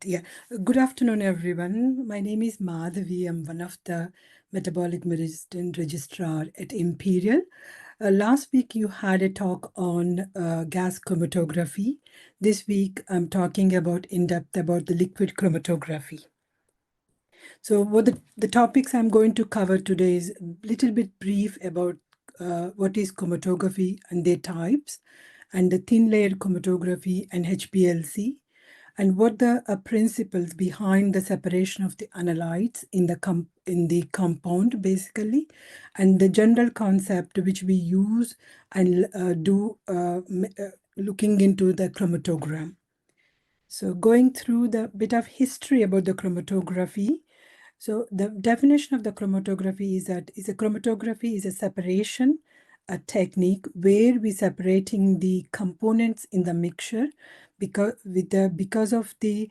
Yeah, good afternoon, everyone. My name is Madhavi. I'm one of the metabolic medicine registrar at Imperial. Last week, you had a talk on gas chromatography. This week, I'm talking about in depth about the liquid chromatography. So, what the topics I'm going to cover today is a little bit brief about what is chromatography and their types, and the thin layer chromatography and HPLC, and what the principles behind the separation of the analytes in the compound basically, and the general concept which we use and looking into the chromatogram. So going through the bit of history about the chromatography. So the definition of the chromatography is that a chromatography is a separation, a technique where we separating the components in the mixture because of the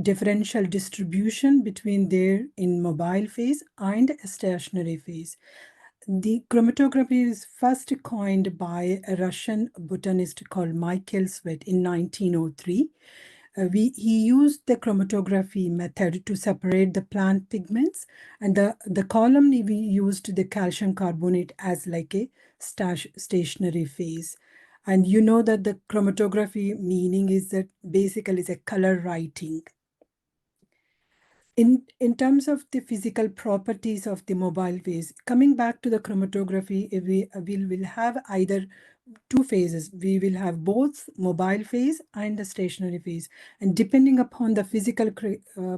differential distribution between their in mobile phase and a stationary phase. The chromatography is first coined by a Russian botanist called Michael Sweat in 1903. He used the chromatography method to separate the plant pigments, and the column we used the calcium carbonate as like a stationary phase. And you know that the chromatography meaning is that basically is a color writing. In terms of the physical properties of the mobile phase, coming back to the chromatography, we will have either two phases. We will have both mobile phase and the stationary phase. And depending upon the physical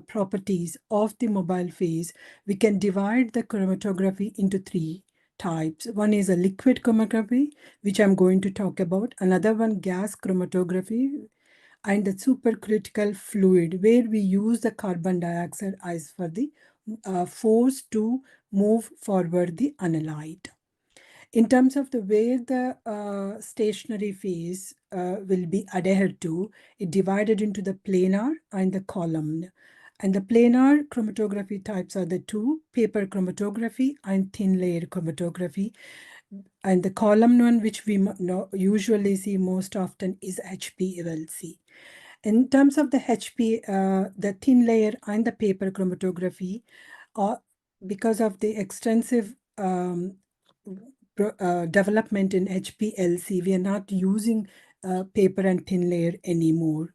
properties of the mobile phase, we can divide the chromatography into three types. One is a liquid chromatography, which I'm going to talk about. Another one, gas chromatography, and the supercritical fluid, where we use the carbon dioxide as for the force to move forward the analyte. In terms of the way the stationary phase will be adhered to, it divided into the planar and the column. And the planar chromatography types are the two, paper chromatography and thin layer chromatography. And the column one, which we usually see most often, is HPLC. In terms of the the thin layer and the paper chromatography, because of the extensive development in HPLC, we are not using paper and thin layer anymore.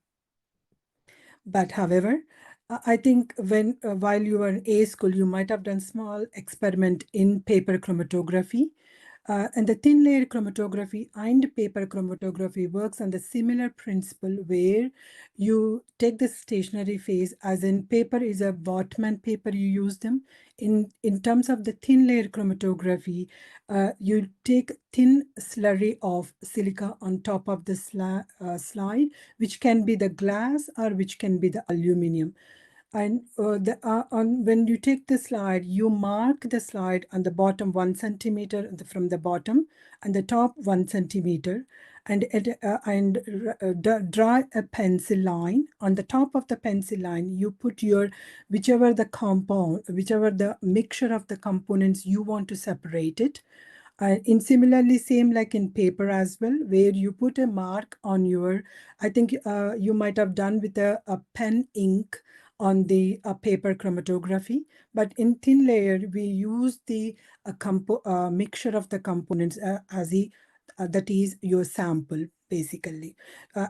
But however, I think while you were in A school, you might have done small experiment in paper chromatography. And the thin layer chromatography and paper chromatography works on the similar principle where you take the stationary phase, as in paper is a Whatman paper, you use them. In terms of the thin layer chromatography, you take thin slurry of silica on top of the slide, which can be the glass or which can be the aluminum. And when you take the slide, you mark the slide on the bottom 1 centimeter from the bottom and the top 1 centimeter, and draw a pencil line. On the top of the pencil line, you put your whichever the mixture of the components you want to separate it. In similarly, same like in paper as well, where you put a mark on your, I think you might have done with a pen ink on the paper chromatography, but in thin layer, we use the mixture of the components that is your sample, basically.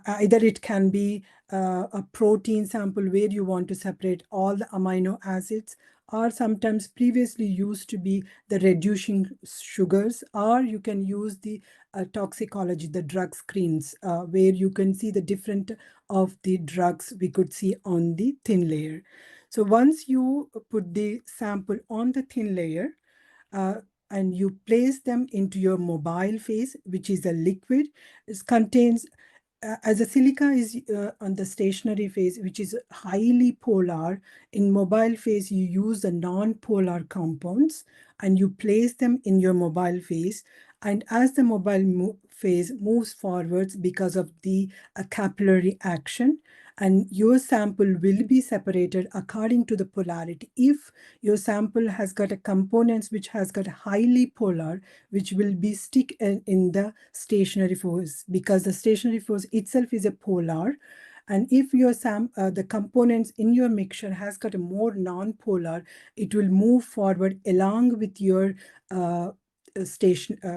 Either it can be a protein sample where you want to separate all the amino acids, or sometimes previously used to be the reducing sugars, or you can use the toxicology, the drug screens, where you can see the different of the drugs we could see on the thin layer. So once you put the sample on the thin layer, and you place them into your mobile phase, which is a liquid, it contains as a silica is on the stationary phase, which is highly polar. In mobile phase, you use the non-polar compounds and you place them in your mobile phase. And as the mobile phase moves forwards because of the capillary action, and your sample will be separated according to the polarity. If your sample has got a components which has got highly polar, which will be stick in the stationary force, because the stationary force itself is a polar, And if your the components in your mixture has got a more non-polar, it will move forward along with your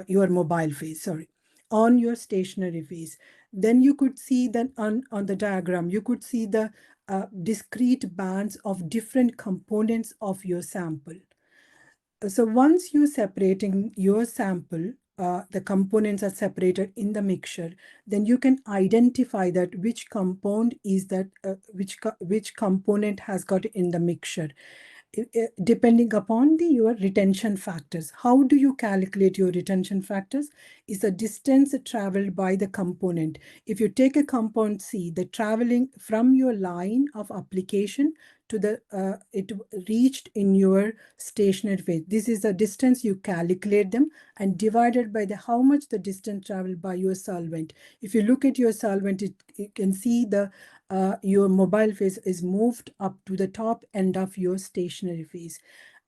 your mobile phase, sorry, on your stationary phase. Then you could see that on the diagram, you could see the discrete bands of different components of your sample. So once you separating your sample, the components are separated in the mixture, then you can identify that which compound is that, which component has got in the mixture. Depending upon your retention factors. How do you calculate your retention factors? Is the distance traveled by the component. If you take a compound C, the traveling from your line of application to the it reached in your stationary phase. This is the distance you calculate them and divided by the how much the distance traveled by your solvent. If you look at your solvent, you can see the your mobile phase is moved up to the top end of your stationary phase.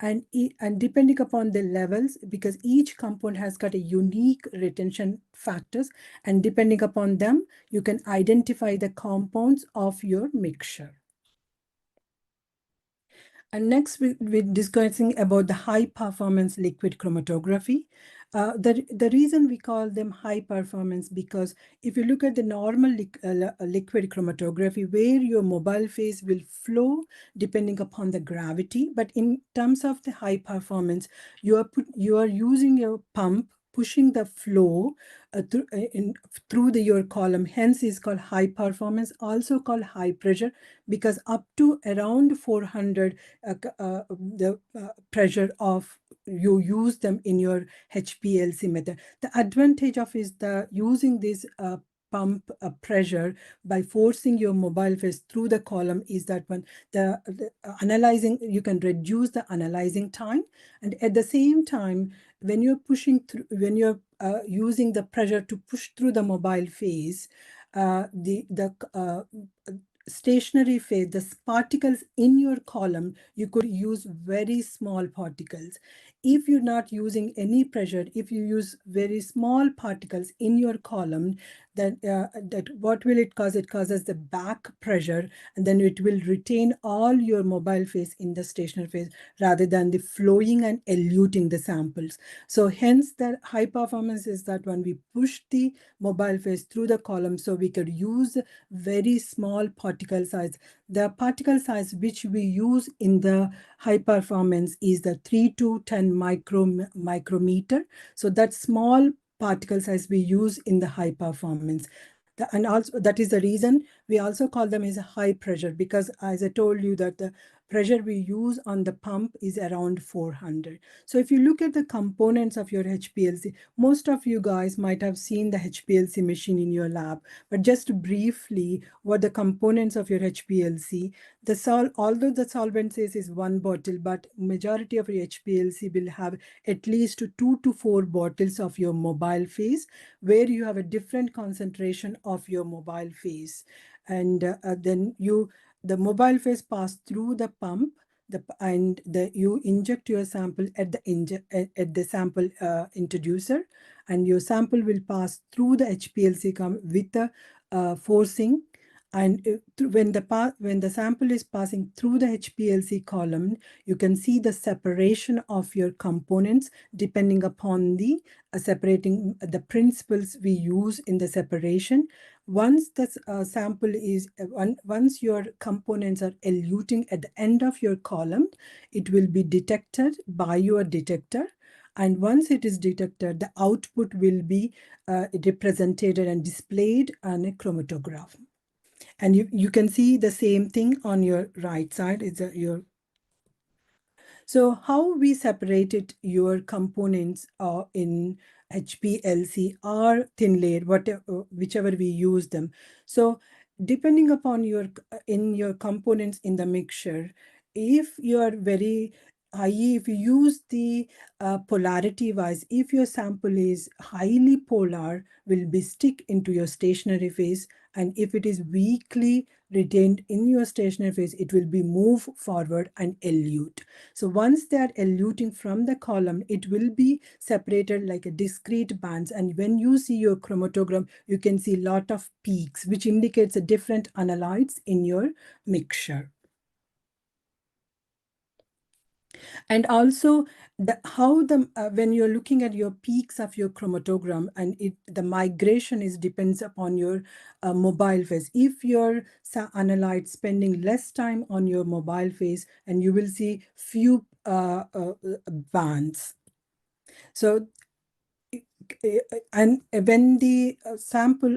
And depending upon the levels, because each compound has got a unique retention factors, and depending upon them, you can identify the compounds of your mixture. And next, we're discussing about the high performance liquid chromatography. The reason we call them high performance, because if you look at the normal liquid chromatography, where your mobile phase will flow depending upon the gravity, but in terms of the high performance, you are using your pump pushing the flow through your column. Hence is called high performance, also called high pressure, because up to around 400 the pressure of you use them in your HPLC method. The advantage of is the using this pump pressure by forcing your mobile phase through the column is that when the analyzing, you can reduce the analyzing time, and at the same time, when you're pushing through, when you're using the pressure to push through the mobile phase, the stationary phase, the particles in your column, you could use very small particles. If you're not using any pressure, if you use very small particles in your column, then that what will it cause? It causes the back pressure, and then it will retain all your mobile phase in the stationary phase rather than the flowing and eluting the samples. So hence the high performance is that when we push the mobile phase through the column, so we could use very small particle size. The particle size which we use in the high performance is the 3 to 10 micrometer. So that small particle size we use in the high performance. And also that is the reason we also call them as a high pressure, because as I told you that the pressure we use on the pump is around 400. So if you look at the components of your HPLC, most of you guys might have seen the HPLC machine in your lab, but just briefly, what the components of your HPLC, although the solvent says is 1 bottle, but majority of your HPLC will have at least 2 to 4 bottles of your mobile phase, where you have a different concentration of your mobile phase. And then the mobile phase pass through the pump, you inject your sample at the sample introducer, and your sample will pass through the HPLC with the forcing. And when the sample is passing through the HPLC column, you can see the separation of your components depending upon the separating the principles we use in the separation. Once the sample is, once your components are eluting at the end of your column, it will be detected by your detector. And once it is detected, the output will be represented and displayed on a chromatograph. And you can see the same thing on your right side. So how we separated your components in HPLC or thin layer, whichever we use them. So depending upon in your components in the mixture, if you are very high, if you use the polarity wise, if your sample is highly polar, will be stick into your stationary phase, and if it is weakly retained in your stationary phase, it will be move forward and elute. So once they are eluting from the column, it will be separated like a discrete bands. And when you see your chromatogram, you can see a lot of peaks, which indicates a different analytes in your mixture. And also when you're looking at your peaks of your chromatogram, and the migration is depends upon your mobile phase. If your analyte spending less time on your mobile phase, and you will see few bands. So and when the sample,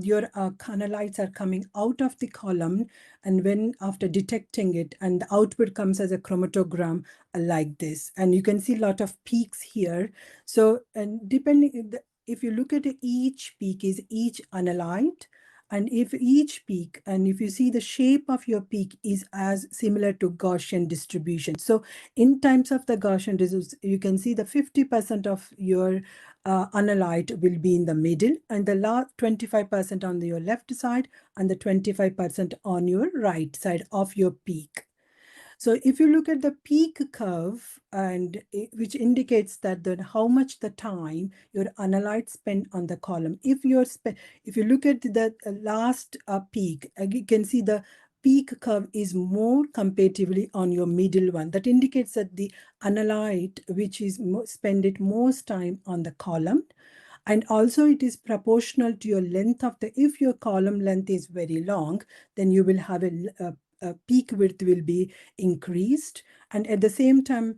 your analytes are coming out of the column, and when after detecting it, and the output comes as a chromatogram like this, and you can see a lot of peaks here. So, and depending, if you look at each peak is each analyte, and if each peak, and if you see the shape of your peak is as similar to Gaussian distribution. So in terms of the Gaussian distribution, you can see the 50% of your analyte will be in the middle, and the last 25% on your left side, and the 25% on your right side of your peak. So if you look at the peak curve, and which indicates that how much the time your analyte spent on the column. If you look at the last peak, you can see the peak curve is more comparatively on your middle one. That indicates that the analyte which is spend it most time on the column. And also it is proportional to your length of if your column length is very long, then you will have a peak width will be increased. And at the same time,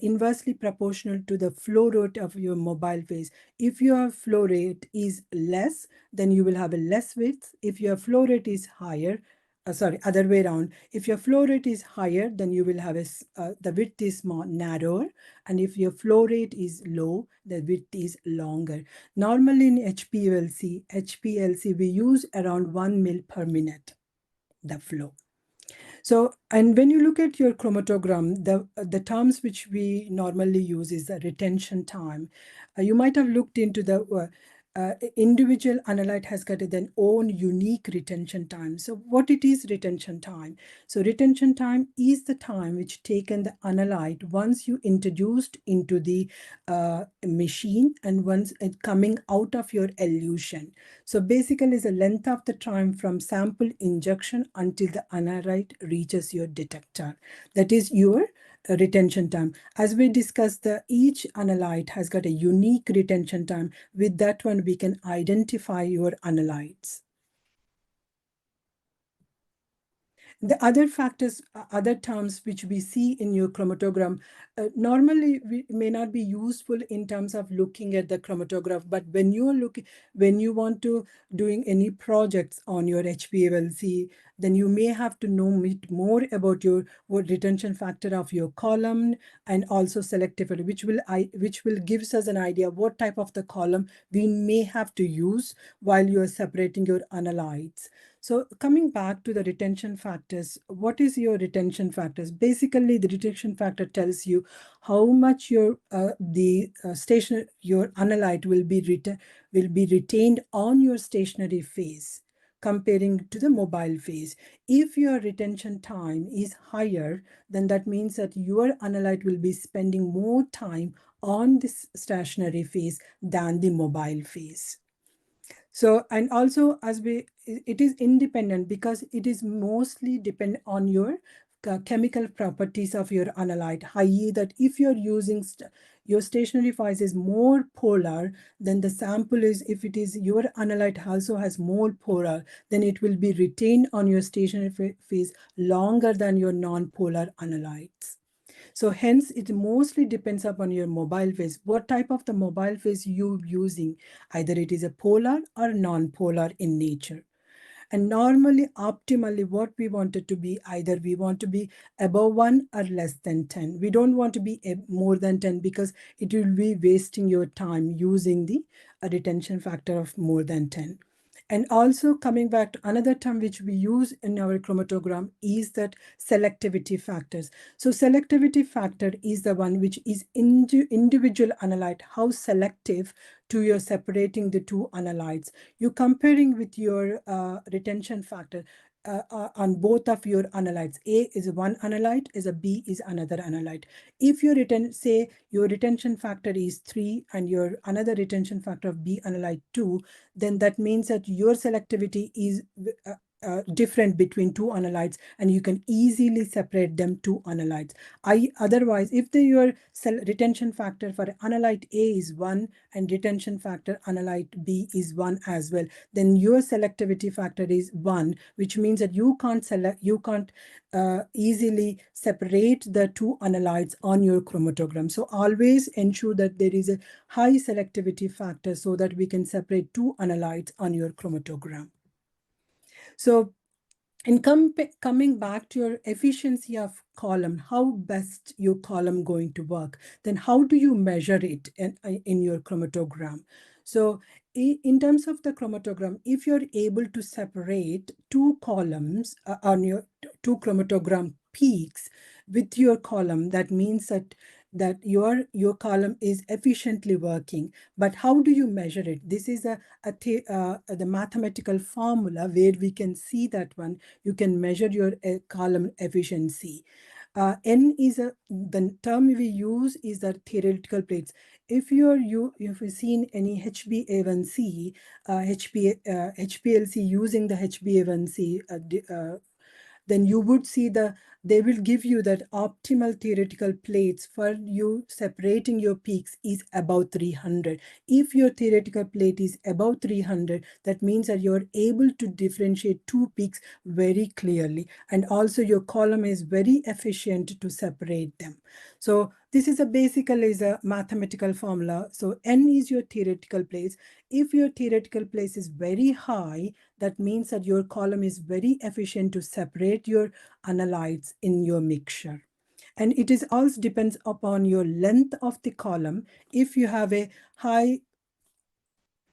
inversely proportional to the flow rate of your mobile phase. If your flow rate is less, then you will have a less width. If your flow rate is higher, sorry, other way around. If your flow rate is higher, then you will have the width is more narrower. And if your flow rate is low, the width is longer. Normally in HPLC, we use around 1 mil per minute, the flow. So, and when you look at your chromatogram, the terms which we normally use is the retention time. You might have looked into the individual analyte has got their own unique retention time. So what it is retention time? So retention time is the time which taken the analyte once you introduced into the machine, and once it coming out of your elution. So basically is the length of the time from sample injection until the analyte reaches your detector. That is your retention time. As we discussed, each analyte has got a unique retention time. With that one, we can identify your analytes. The other factors, other terms which we see in your chromatogram, normally may not be useful in terms of looking at the chromatograph, but when you want to doing any projects on your HPLC, then you may have to know more about your retention factor of your column, and also selectivity, which will gives us an idea what type of the column we may have to use while you are separating your analytes. So coming back to the retention factors, what is your retention factors? Basically, the retention factor tells you how much your your analyte will be retained on your stationary phase comparing to the mobile phase. If your retention time is higher, then that means that your analyte will be spending more time on this stationary phase than the mobile phase. So, and also it is independent because it is mostly depend on your chemical properties of your analyte, i.e. that if you're using your stationary phase is more polar, then the sample is, if it is your analyte also has more polar, then it will be retained on your stationary phase longer than your non-polar analytes. So hence, it mostly depends upon your mobile phase. What type of the mobile phase you using? Either it is a polar or non-polar in nature. And normally, optimally, what we want it to be, either we want to be above 1 or less than 10. We don't want to be more than 10 because it will be wasting your time using the retention factor of more than 10. And also coming back to another term which we use in our chromatogram is that selectivity factors. So selectivity factor is the one which is individual analyte, how selective to your separating the two analytes. You're comparing with your retention factor. on both of your analytes. A is one analyte, is a B is another analyte. If your say your retention factor is 3 and your another retention factor of B analyte 2, then that means that your selectivity is different between two analytes, and you can easily separate them two analytes. Otherwise, if your cell retention factor for analyte A is 1 and retention factor analyte B is 1 as well, then your selectivity factor is 1, which means that you can't easily separate the two analytes on your chromatogram. So always ensure that there is a high selectivity factor so that we can separate two analytes on your chromatogram. So and coming back to your efficiency of column, how best your column going to work, then how do you measure it in your chromatogram? So in terms of the chromatogram, if you're able to separate two columns on your two chromatogram peaks with your column, that means that your column is efficiently working. But how do you measure it? This is the mathematical formula where we can see that one. You can measure your column efficiency. N is the term we use is the theoretical plates. If you've seen any HbA1c, HPLC using the HbA1c, then you would see they will give you that optimal theoretical plates for you separating your peaks is about 300. If your theoretical plate is above 300, that means that you're able to differentiate two peaks very clearly. And also your column is very efficient to separate them. So this is basically a mathematical formula. So N is your theoretical place. If your theoretical place is very high, that means that your column is very efficient to separate your analytes in your mixture. And it is also depends upon your length of the column. If you have a high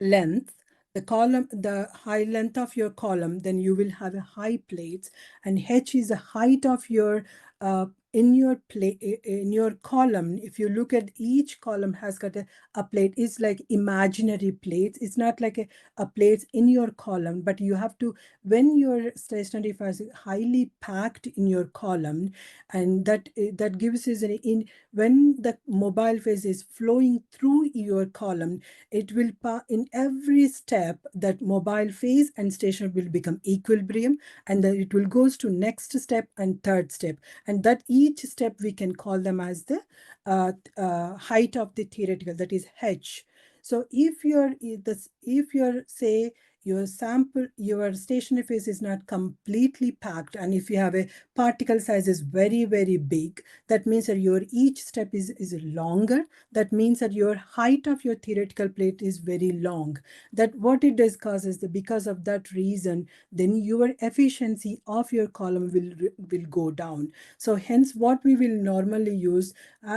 length, the high length of your column, then you will have a high plates, and H is the height of your in your column. If you look at each column has got a plate, it's like imaginary plates. It's not like a plates in your column, but you have to, when your stationary phase is highly packed in your column, and that gives us when the mobile phase is flowing through your column, it will in every step that mobile phase and stationary will become equilibrium, and then it will goes to next step and third step, and that each step we can call them as the height of the theoretical, that is H. So if your say your stationary phase is not completely packed, and if you have a particle size is very, very big, that means that your each step is longer. That means that your height of your theoretical plate is very long. That what it does causes because of that reason, then your efficiency of your column will go down. So hence what we will normally use,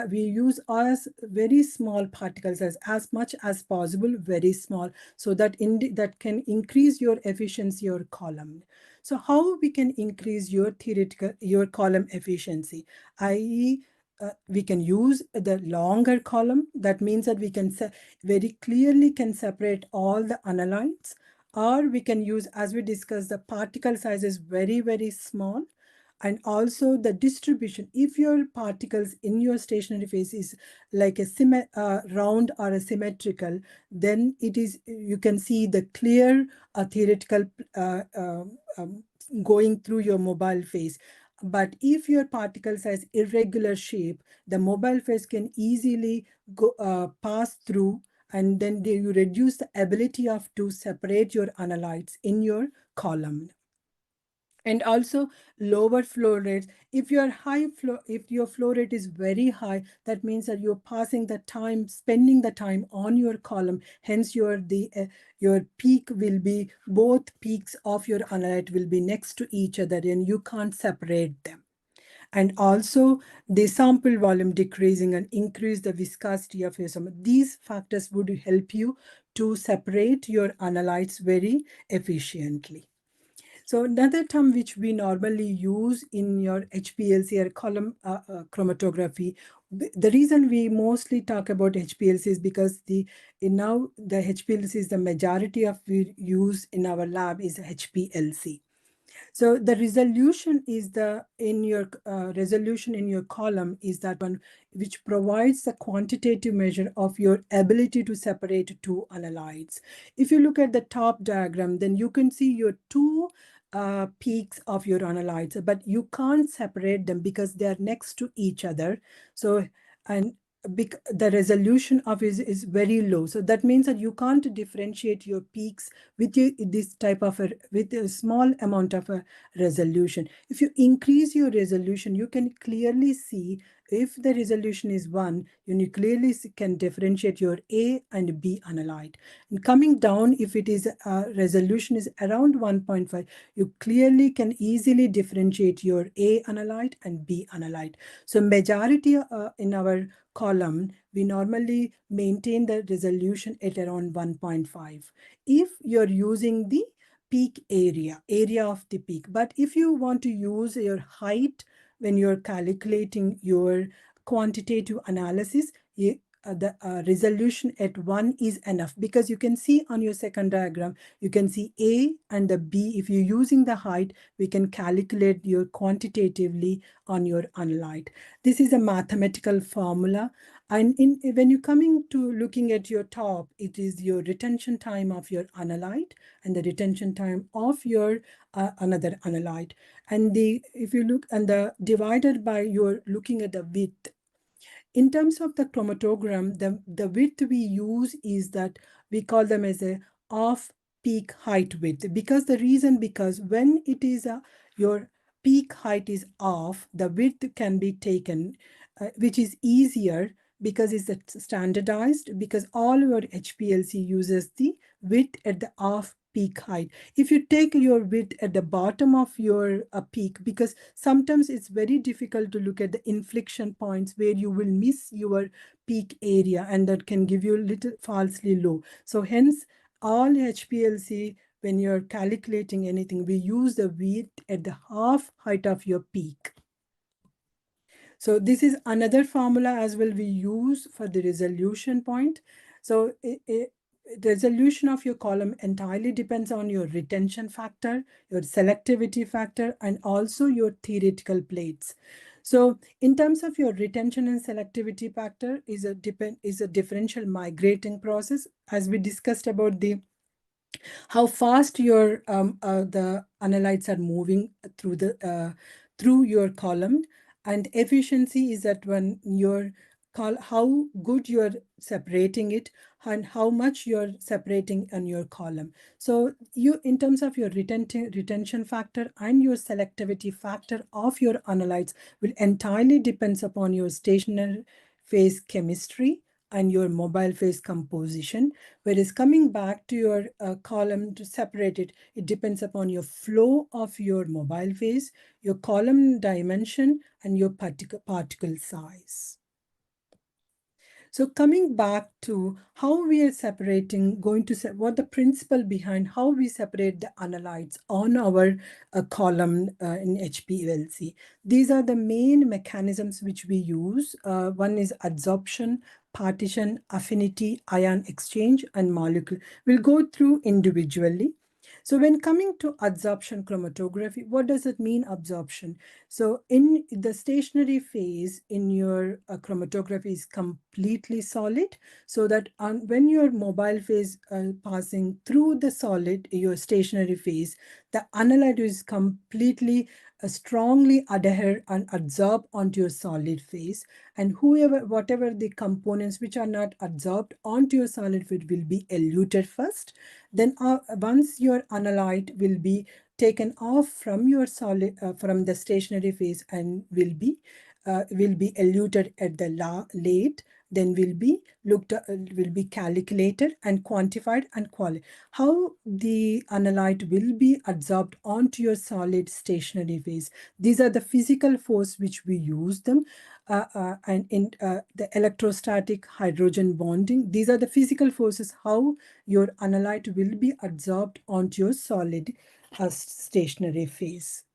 we use as very small particles as much as possible, very small, so that that can increase your efficiency your column. So how we can increase your column efficiency, i.e. We can use the longer column. That means that we can very clearly can separate all the analytes, or we can use, as we discussed, the particle size is very, very small, and also the distribution. If your particles in your stationary phase is like a round or a symmetrical, then it is, you can see the clear theoretical going through your mobile phase. But if your particle size irregular shape, the mobile phase can easily pass through, and then you reduce the ability to separate your analytes in your column. And also lower flow rates. If your flow rate is very high, that means that you're spending the time on your column. Hence your peak will be, both peaks of your analyte will be next to each other, and you can't separate them. And also the sample volume decreasing and increase the viscosity of your sample. These factors would help you to separate your analytes very efficiently. So another term which we normally use in your HPLC or column chromatography, the reason we mostly talk about HPLC is because now the HPLC is the majority of we use in our lab is HPLC. So the resolution is the in your resolution in your column is that one which provides the quantitative measure of your ability to separate two analytes. If you look at the top diagram, then you can see your two peaks of your analytes, but you can't separate them because they are next to each other. So, and the resolution of is very low. So that means that you can't differentiate your peaks with this type of with a small amount of a resolution. If you increase your resolution, you can clearly see if the resolution is 1, you clearly can differentiate your A and B analyte. And coming down, if it is resolution is around 1.5, you clearly can easily differentiate your A analyte and B analyte. So majority in our column, we normally maintain the resolution at around 1.5. If you're using the peak area of the peak. But if you want to use your height when you're calculating your quantitative analysis, the resolution at 1 is enough, because you can see on your second diagram, you can see A and the B. If you're using the height, we can calculate your quantitatively on your analyte. This is a mathematical formula. And when you're coming to looking at your top, it is your retention time of your analyte and the retention time of your another analyte. And if you look and the divided by your looking at the width. In terms of the chromatogram, the width we use is that we call them as a off peak height width, because the reason, because when it is your peak height is off, the width can be taken, which is easier because it's standardized, because all your HPLC uses the width at the off peak height. If you take your width at the bottom of your peak, because sometimes it's very difficult to look at the inflection points where you will miss your peak area, and that can give you a little falsely low. So hence all HPLC, when you're calculating anything, we use the width at the half height of your peak. So this is another formula as well we use for the resolution point. So resolution of your column entirely depends on your retention factor, your selectivity factor, and also your theoretical plates. So in terms of your retention and selectivity factor is a differential migrating process, as we discussed about how fast your the analytes are moving through your column, and efficiency is that when your how good you're separating it and how much you're separating on your column. So you, in terms of your retention factor and your selectivity factor of your analytes, will entirely depends upon your stationary phase chemistry and your mobile phase composition. Whereas coming back to your column to separate it, it depends upon your flow of your mobile phase, your column dimension, and your particle size. So coming back to how we are separating, what the principle behind how we separate the analytes on our column in HPLC. These are the main mechanisms which we use. One is adsorption, partition, affinity, ion exchange, and molecule. We'll go through individually. So when coming to adsorption chromatography, what does it mean, absorption? So in the stationary phase in your chromatography is completely solid, so that when your mobile phase passing through the solid, your stationary phase, the analyte is completely strongly adhere and absorb onto your solid phase, and whatever the components which are not absorbed onto your solid phase will be eluted first. Then once your analyte will be taken off from your solid from the stationary phase and will be eluted at the late, then will be calculated and quantified and qualified. How the analyte will be absorbed onto your solid stationary phase. These are the physical force which we use them, and in the electrostatic hydrogen bonding. These are the physical forces how your analyte will be absorbed onto your solid stationary phase.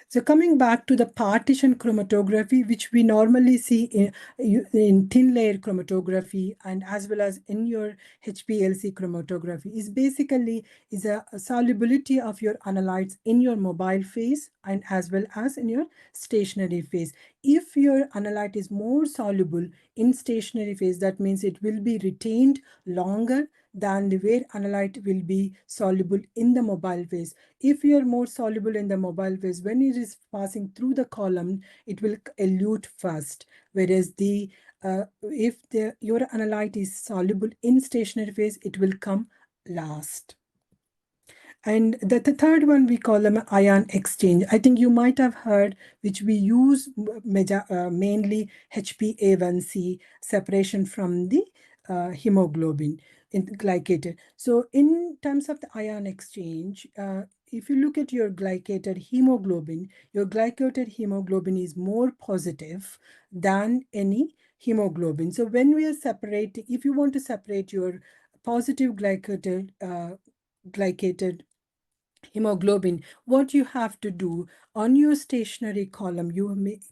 So coming back to the partition chromatography, which we normally see in thin layer chromatography and as well as in your HPLC chromatography, is basically is a solubility of your analytes in your mobile phase and as well as in your stationary phase. If your analyte is more soluble in stationary phase, that means it will be retained longer than the where analyte will be soluble in the mobile phase. If you are more soluble in the mobile phase, when it is passing through the column, it will elute first. Whereas if your analyte is soluble in stationary phase, it will come last. And the third one we call them ion exchange. I think you might have heard, which we use mainly HbA1c separation from the hemoglobin in glycated. So in terms of the ion exchange, if you look at your glycated hemoglobin, your glycated hemoglobin is more positive than any hemoglobin. So when we are separating, if you want to separate your positive glycated hemoglobin, what you have to do on your stationary column,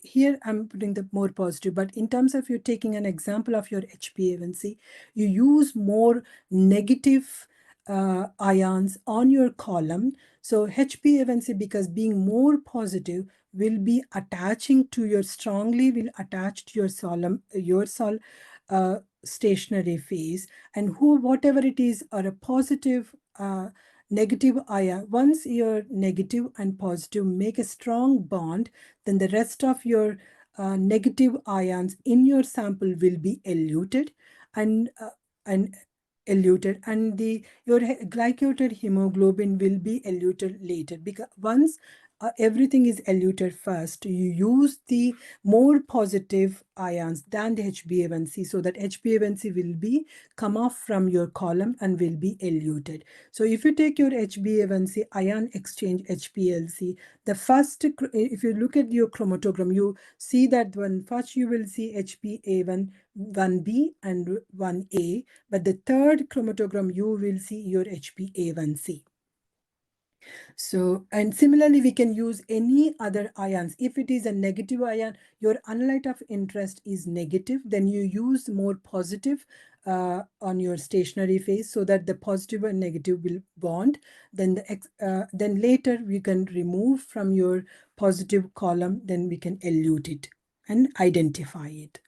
here I'm putting the more positive, but in terms of you taking an example of your HbA1c, you use more negative ions on your column. So HbA1c, because being more positive, will be attaching to your strongly will attach to stationary phase, and whatever it is are a positive negative ion. Once your negative and positive make a strong bond, then the rest of your negative ions in your sample will be eluted and eluted, and your glycated hemoglobin will be eluted later, because once everything is eluted first, you use the more positive ions than the HbA1c, so that HbA1c will be come off from your column and will be eluted. So if you take your HbA1c ion exchange HPLC, the first, if you look at your chromatogram, you see that when first you will see HbA1 1b and 1a, but the third chromatogram you will see your HbA1c. So, and similarly, we can use any other ions. If it is a negative ion, your analyte of interest is negative, then you use more positive on your stationary phase, so that the positive and negative will bond. Then later we can remove from your positive column, then we can elute it and identify it.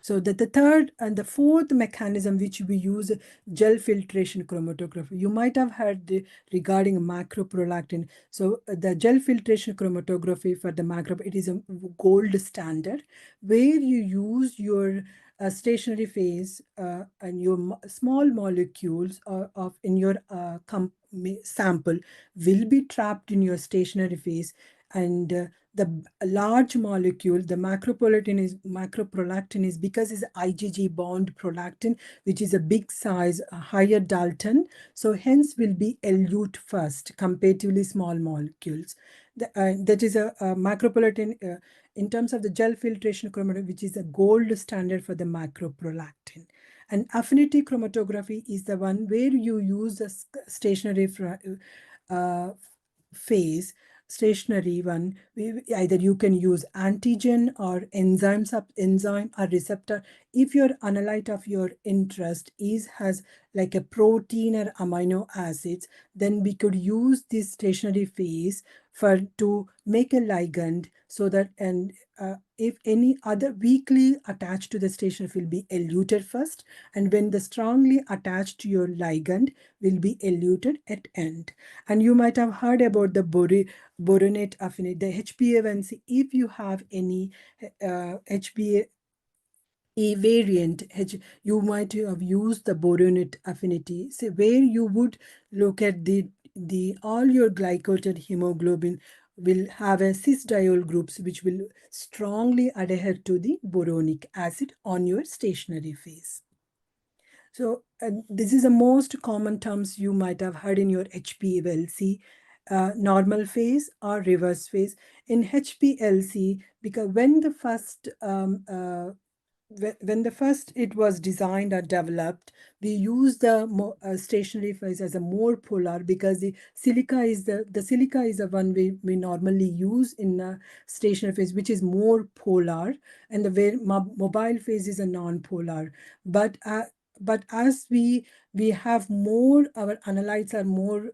So that the third and the fourth mechanism which we use, gel filtration chromatography. You might have heard regarding macroprolactin. So the gel filtration chromatography for the macro, it is a gold standard, where you use your stationary phase and your small molecules of in your sample will be trapped in your stationary phase, and the large molecule, the macroprolactin is because it's IgG bound prolactin, which is a big size, a higher Dalton, so hence will be elute first, comparatively small molecules. That is a macroprolactin in terms of the gel filtration chromatography, which is a gold standard for the macroprolactin. And affinity chromatography is the one where you use a stationary uh, phase, stationary one. Either you can use antigen or enzyme or receptor. If your analyte of your interest has like a protein or amino acids, then we could use this stationary phase to make a ligand, so that, and if any other weakly attached to the stationary will be eluted first, and when the strongly attached to your ligand will be eluted at end. And you might have heard about the boronate affinity, the HbA1c. If you have any HbA variant, you might have used the boronate affinity. So where you would look at the all your glycated hemoglobin will have a cis-diol groups which will strongly adhere to the boronic acid on your stationary phase. So this is the most common terms you might have heard in your HPLC, normal phase or reverse phase. In HPLC, because when the first when the first it was designed or developed, we use the stationary phase as a more polar, because the silica is the one we normally use in a stationary phase, which is more polar, and the mobile phase is a non-polar. But as we have more, our analytes are more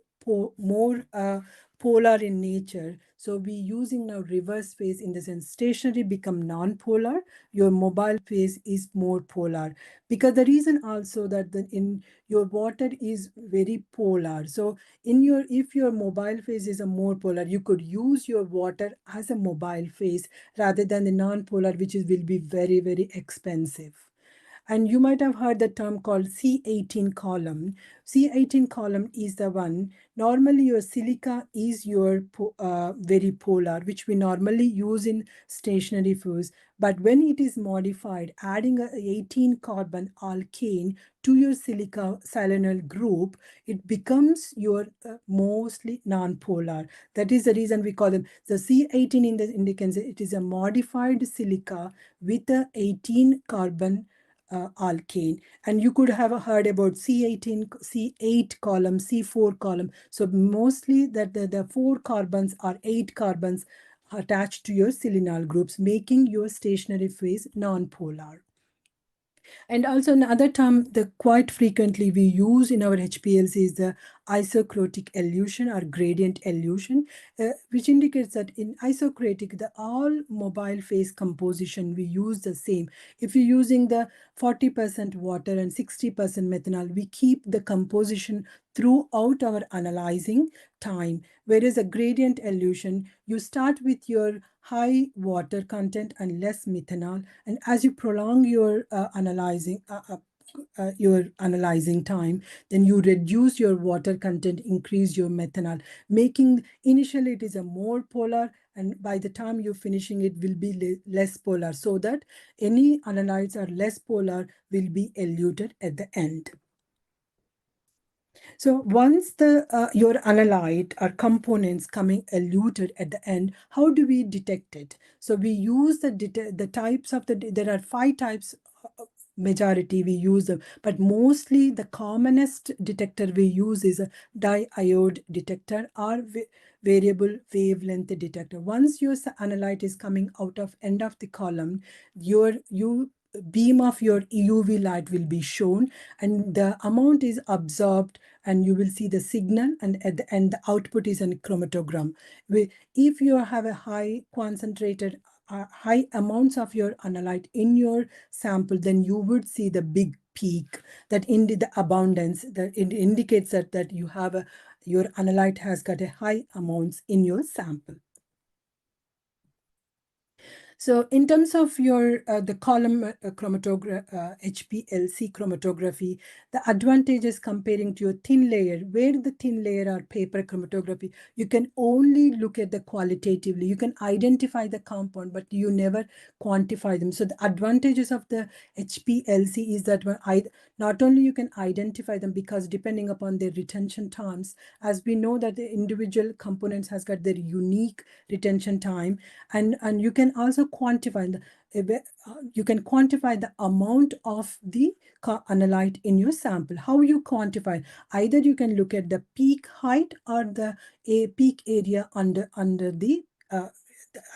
polar in nature. So we using now reverse phase, in the sense stationary become non-polar, your mobile phase is more polar, because the reason also that in your water is very polar. So in your, if your mobile phase is a more polar, you could use your water as a mobile phase rather than the non-polar, which is will be very, very expensive. And you might have heard the term called C18 column. C18 column is the one, normally your silica is your very polar, which we normally use in stationary fuse. But when it is modified, adding a 18 carbon alkane to your silica silanol group, it becomes your mostly non-polar. That is the reason we call them the C18 in the indicates it is a modified silica with a 18 carbon alkane. And you could have heard about C18, C8 column, C4 column. So mostly that the 4 carbons or 8 carbons attached to your silanol groups, making your stationary phase non-polar. And also another term that quite frequently we use in our HPLC is the isocratic elution or gradient elution, which indicates that in isocratic, the all mobile phase composition, we use the same. If you're using the 40% water and 60% methanol, we keep the composition throughout our analyzing time. Whereas a gradient elution, you start with your high water content and less methanol, and as you prolong your analyzing time, then you reduce your water content, increase your methanol, making initially it is a more polar, and by the time you're finishing it will be less polar, so that any analytes are less polar will be eluted at the end. So once your analyte or components coming eluted at the end, how do we detect it? So we use the types of there are 5 types. Majority we use them, but mostly the commonest detector we use is a diode detector or variable wavelength detector. Once your analyte is coming out of end of the column, your beam of your UV light will be shown, and the amount is absorbed, and you will see the signal, and at the end the output is a chromatogram. If you have a high concentrated high amounts of your analyte in your sample, then you would see the big peak that in the abundance, that it indicates that you have your analyte has got a high amounts in your sample. So in terms of your the column HPLC chromatography, the advantages comparing to your thin layer, where the thin layer or paper chromatography, you can only look at the qualitatively. You can identify the compound, but you never quantify them. So the advantages of the HPLC is that not only you can identify them, because depending upon their retention times, as we know that the individual components has got their unique retention time, and you can also quantify you can quantify the amount of the analyte in your sample. How you quantify? Either you can look at the peak height or the peak area under the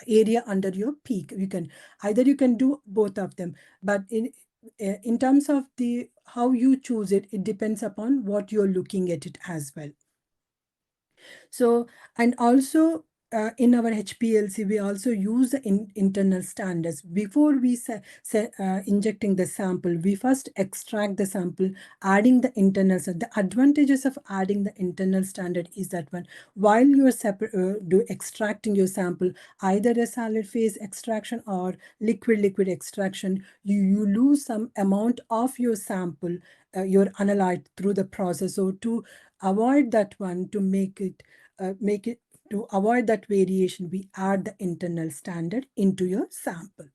area under your peak. You can do both of them, but in terms of the how you choose it, it depends upon what you're looking at it as well. So, and also in our HPLC, we also use the internal standards. Before we injecting the sample, we first extract the sample, adding the internal standard. The advantages of adding the internal standard is that while you are extracting your sample, either a solid phase extraction or liquid extraction, you lose some amount of your sample, your analyte through the process. So to avoid that one, to make it to avoid that variation, we add the internal standard into your sample.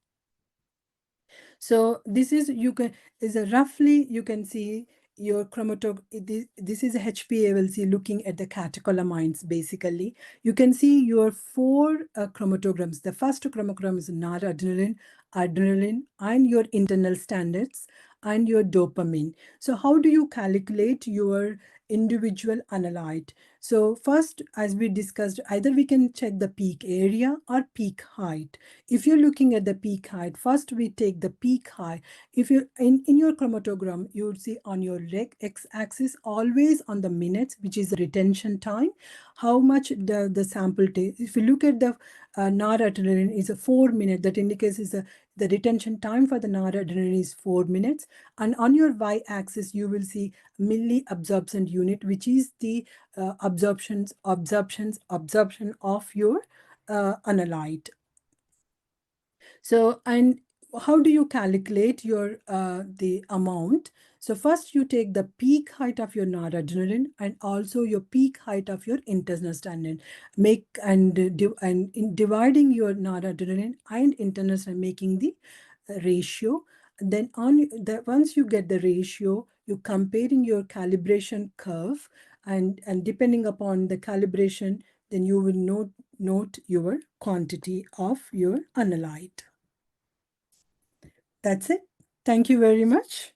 So this is, you can, is a roughly, you can see your this is a HPA1C looking at the catecholamines basically. You can see your four chromatograms. The first chromogram is noradrenaline, adrenaline, and your internal standards and your dopamine. So how do you calculate your individual analyte? So first, as we discussed, either we can check the peak area or peak height. If you're looking at the peak height, first we take the peak height. If you in your chromatogram, you would see on your x-axis always on the minutes, which is the retention time, how much the sample takes. If you look at the noradrenaline is a 4 minute, that indicates is the retention time for the noradrenaline is 4 minutes. And on your y-axis, you will see milli absorption unit, which is the absorption of your analyte. So, and how do you calculate your the amount? So first you take the peak height of your noradrenaline and also your peak height of your internal standard. Make and in dividing your noradrenaline and internal standard, making the ratio. Then on the once you get the ratio, you comparing your calibration curve, and depending upon the calibration, then you will note your quantity of your analyte. That's it. Thank you very much.